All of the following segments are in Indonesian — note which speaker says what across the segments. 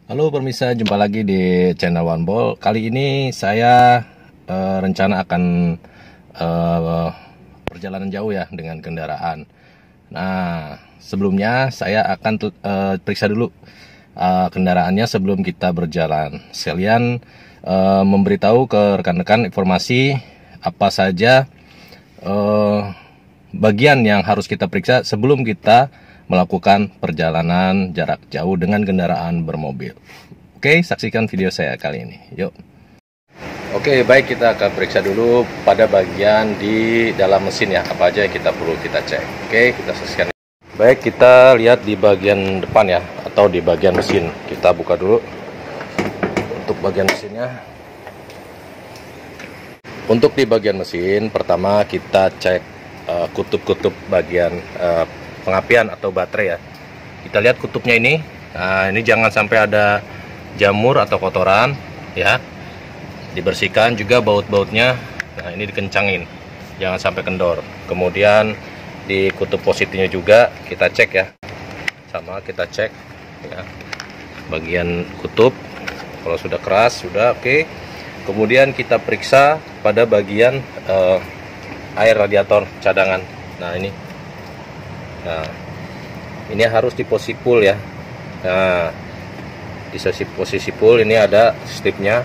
Speaker 1: Halo pemirsa, jumpa lagi di channel One Ball. Kali ini saya rencana akan perjalanan jauh ya dengan kendaraan. Nah, sebelumnya saya akan periksa dulu kendaraannya sebelum kita berjalan. Sekalian memberitahu ke rekan-rekan informasi apa saja bagian yang harus kita periksa sebelum kita melakukan perjalanan jarak jauh dengan kendaraan bermobil. Oke, saksikan video saya kali ini. Yuk. Oke, baik, kita akan periksa dulu pada bagian di dalam mesin ya, apa aja yang kita perlu kita cek. Oke, kita saksikan. Baik, kita lihat di bagian depan ya, atau di bagian mesin. Kita buka dulu untuk bagian mesinnya. Untuk di bagian mesin, pertama kita cek kutub-kutub bagian pengapian atau baterai ya. Kita lihat kutubnya ini. Nah, ini jangan sampai ada jamur atau kotoran ya. Dibersihkan juga baut-bautnya. Nah, ini dikencangin. Jangan sampai kendor. Kemudian di kutub positifnya juga kita cek ya. Sama kita cek ya. Bagian kutub kalau sudah keras sudah oke. Kemudian kita periksa pada bagian air radiator cadangan. Nah, ini. Nah, ini harus di posisi full ya. Nah, di posisi full ini ada stripnya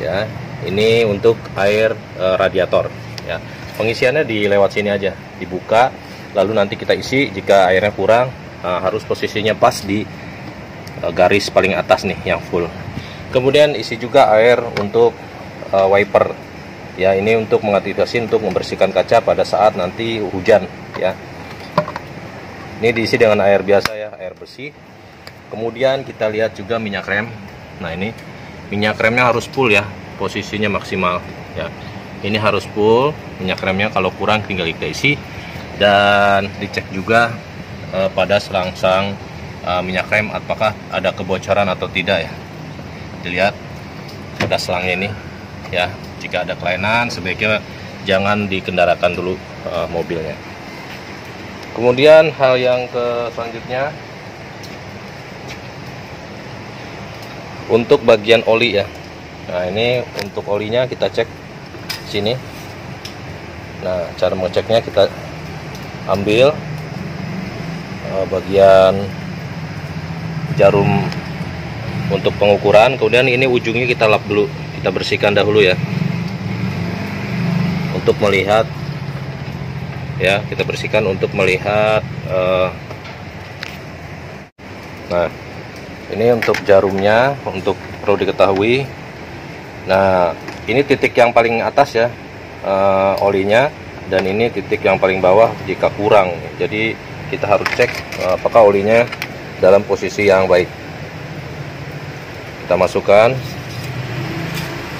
Speaker 1: ya. Ini untuk air radiator ya. Pengisiannya di lewat sini aja, dibuka lalu nanti kita isi. Jika airnya kurang, harus posisinya pas di garis paling atas nih yang full. Kemudian isi juga air untuk wiper ya. Ini untuk mengaktifasi untuk membersihkan kaca pada saat nanti hujan ya. Ini diisi dengan air biasa ya, air bersih. Kemudian kita lihat juga minyak rem. Nah, ini minyak remnya harus full ya, posisinya maksimal ya. Ini harus full minyak remnya, kalau kurang tinggal kita isi. Dan dicek juga pada serangsang minyak rem apakah ada kebocoran atau tidak ya. Dilihat pada selangnya ini ya. Jika ada kelainan sebaiknya jangan dikendarakan dulu mobilnya. Kemudian hal yang selanjutnya untuk bagian oli ya. Nah, ini untuk olinya kita cek sini. Nah, cara mengeceknya kita ambil bagian jarum untuk pengukuran. Kemudian ini ujungnya kita lap dulu, kita bersihkan dahulu ya. Untuk melihat ya, kita bersihkan untuk melihat nah, ini untuk jarumnya, untuk perlu diketahui. Nah, ini titik yang paling atas ya olinya, dan ini titik yang paling bawah jika kurang. Jadi kita harus cek apakah olinya dalam posisi yang baik. Kita masukkan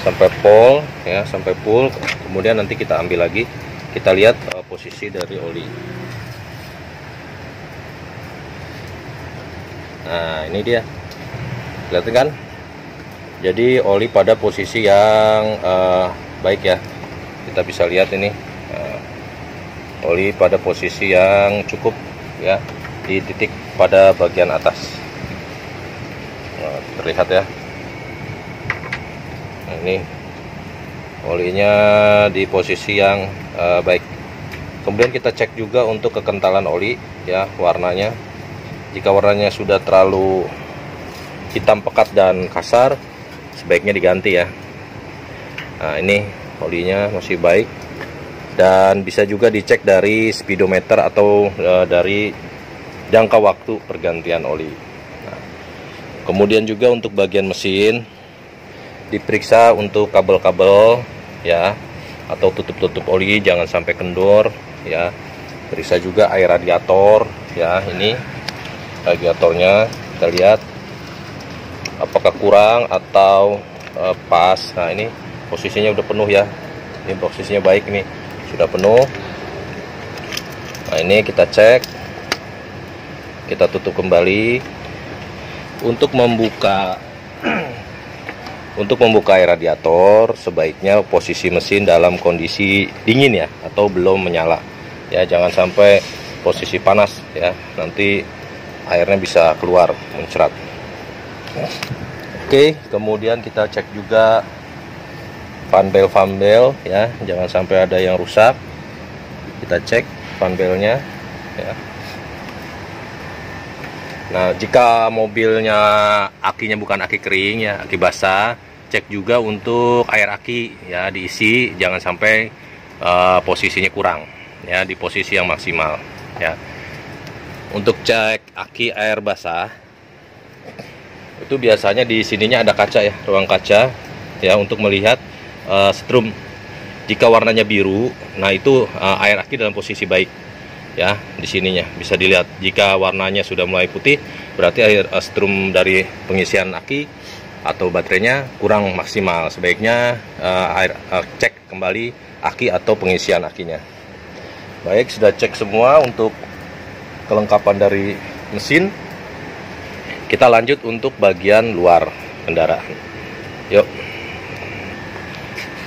Speaker 1: sampai full ya, sampai full. Kemudian nanti kita ambil lagi. Kita lihat posisi dari oli. Nah, ini dia. Kelihatan kan? Jadi oli pada posisi yang baik ya. Kita bisa lihat ini oli pada posisi yang cukup ya, di titik pada bagian atas. Nah, terlihat ya. Nah, ini olinya di posisi yang baik. Kemudian kita cek juga untuk kekentalan oli ya, warnanya. Jika warnanya sudah terlalu hitam pekat dan kasar, sebaiknya diganti ya. Nah, ini olinya masih baik, dan bisa juga dicek dari speedometer atau dari jangka waktu pergantian oli. Nah, kemudian juga untuk bagian mesin diperiksa untuk kabel-kabel ya, atau tutup-tutup oli jangan sampai kendor ya. Periksa juga air radiator ya. Ini radiatornya kita lihat apakah kurang atau pas. Nah, ini posisinya udah penuh ya. Ini posisinya baik, ini sudah penuh. Nah, ini kita cek, kita tutup kembali. Untuk membuka air radiator, sebaiknya posisi mesin dalam kondisi dingin ya, atau belum menyala ya. Jangan sampai posisi panas ya, nanti airnya bisa keluar, muncrat. Oke, kemudian kita cek juga fan bel ya, jangan sampai ada yang rusak. Kita cek fan belnya ya. Nah, jika mobilnya akinya bukan aki kering ya, aki basah, cek juga untuk air aki ya, diisi, jangan sampai posisinya kurang ya, di posisi yang maksimal ya. Untuk cek aki air basah itu biasanya di sininya ada kaca ya, ruang kaca ya, untuk melihat strum. Jika warnanya biru, nah itu air aki dalam posisi baik ya. Di sininya bisa dilihat, jika warnanya sudah mulai putih berarti air strum dari pengisian aki atau baterainya kurang maksimal. Sebaiknya cek kembali aki atau pengisian akinya. Baik, sudah cek semua untuk kelengkapan dari mesin. Kita lanjut untuk bagian luar kendaraan. Yuk.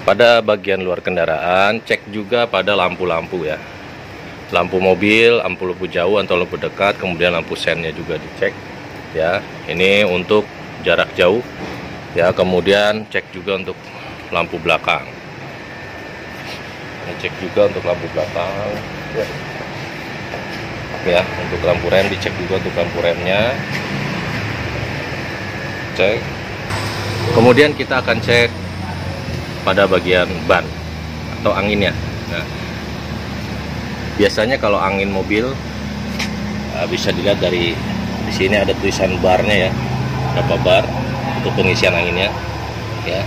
Speaker 1: Pada bagian luar kendaraan, cek juga pada lampu-lampu ya. Lampu mobil, lampu jauh atau lampu dekat, kemudian lampu sennya juga dicek ya. Ini untuk jarak jauh ya. Kemudian cek juga untuk lampu belakang. Cek juga untuk lampu belakang ya. Ya, untuk lampu rem dicek juga untuk lampu remnya. Cek. Kemudian kita akan cek pada bagian ban atau anginnya. Nah, biasanya kalau angin mobil bisa dilihat dari di sini ada tulisan barnya ya, berapa bar untuk pengisian anginnya ya.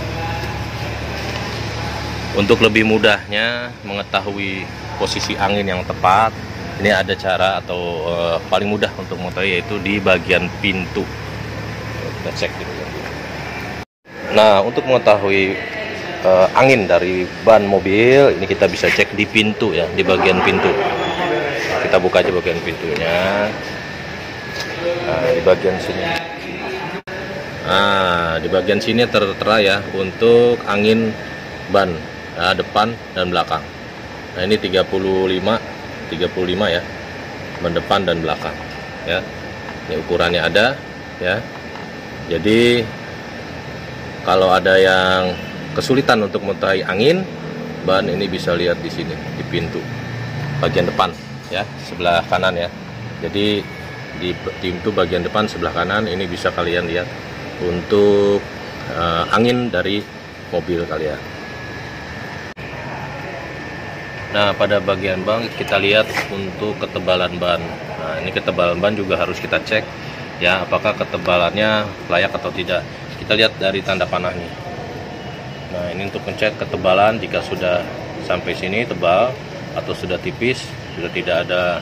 Speaker 1: Untuk lebih mudahnya mengetahui posisi angin yang tepat, ini ada cara atau paling mudah untuk mengetahui, yaitu di bagian pintu. Kita cek gitu. Nah, untuk mengetahui angin dari ban mobil ini kita bisa cek di pintu ya, di bagian pintu. Kita buka aja bagian pintunya. Nah, di bagian sini. Nah, di bagian sini tertera ya untuk angin ban depan dan belakang. Nah, ini 35 ya, ban depan dan belakang ya. Ini ukurannya ada ya. Jadi kalau ada yang kesulitan untuk mengetahui angin ban, ini bisa lihat di sini di pintu bagian depan ya, sebelah kanan ya. Jadi di pintu bagian depan sebelah kanan ini bisa kalian lihat untuk angin dari mobil kalian. Nah, pada bagian ban kita lihat untuk ketebalan ban. Nah, ini ketebalan ban juga harus kita cek ya, apakah ketebalannya layak atau tidak. Kita lihat dari tanda panah nih. Nah, ini untuk ngecek ketebalan, jika sudah sampai sini tebal atau sudah tipis, sudah tidak ada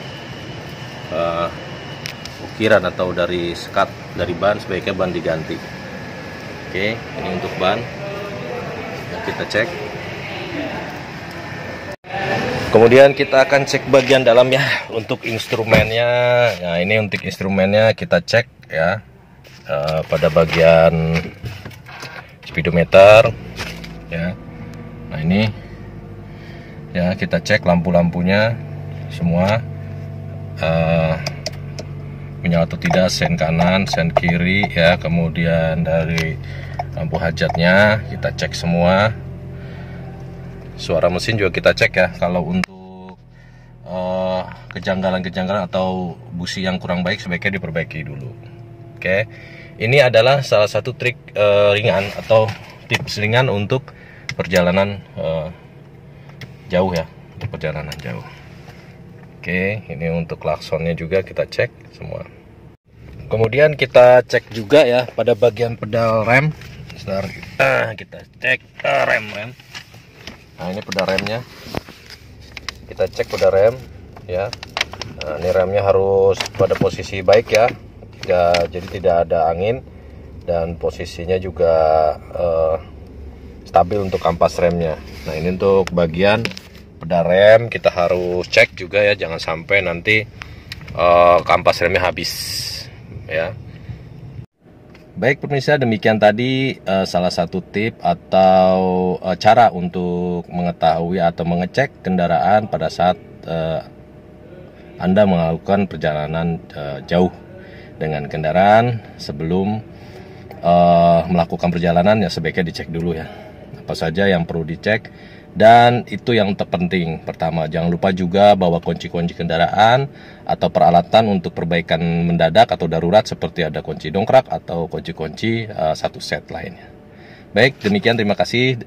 Speaker 1: ukiran atau dari sekat dari ban, sebaiknya ban diganti. Oke, ini untuk ban. Nah, kita cek. Kemudian kita akan cek bagian dalam ya, untuk instrumennya. Nah, ini untuk instrumennya kita cek ya, pada bagian speedometer ya. Nah, ini ya, kita cek lampu-lampunya semua menyala atau tidak, sen kanan, sen kiri ya. Kemudian dari lampu hajatnya kita cek semua. Suara mesin juga kita cek ya. Kalau untuk kejanggalan-kejanggalan atau busi yang kurang baik, sebaiknya diperbaiki dulu. Oke, ini adalah salah satu trik ringan atau tips ringan untuk perjalanan jauh ya, untuk perjalanan jauh. Oke, ini untuk klaksonnya juga kita cek semua. Kemudian kita cek juga ya pada bagian pedal rem. Kita cek rem. Nah, ini pedal remnya. Kita cek pedal rem ya. Nah, ini remnya harus pada posisi baik ya. Jadi tidak ada angin, dan posisinya juga stabil untuk kampas remnya. Nah, ini untuk bagian pedal rem kita harus cek juga ya, jangan sampai nanti kampas remnya habis ya. Baik pemirsa, demikian tadi salah satu tip atau cara untuk mengetahui atau mengecek kendaraan pada saat Anda melakukan perjalanan jauh dengan kendaraan sebelum melakukan perjalanan, ya sebaiknya dicek dulu ya apa saja yang perlu dicek. Dan itu yang terpenting. Pertama, jangan lupa juga bawa kunci-kunci kendaraan atau peralatan untuk perbaikan mendadak atau darurat, seperti ada kunci dongkrak atau kunci-kunci satu set lainnya. Baik, demikian, terima kasih.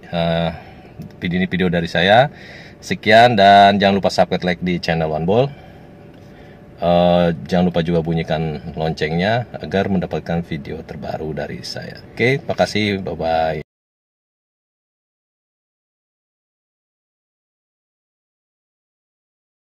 Speaker 1: Ini video dari saya. Sekian, dan jangan lupa subscribe, like di channel One Ball. Jangan lupa juga bunyikan loncengnya agar mendapatkan video terbaru dari saya. Oke, makasih, bye-bye.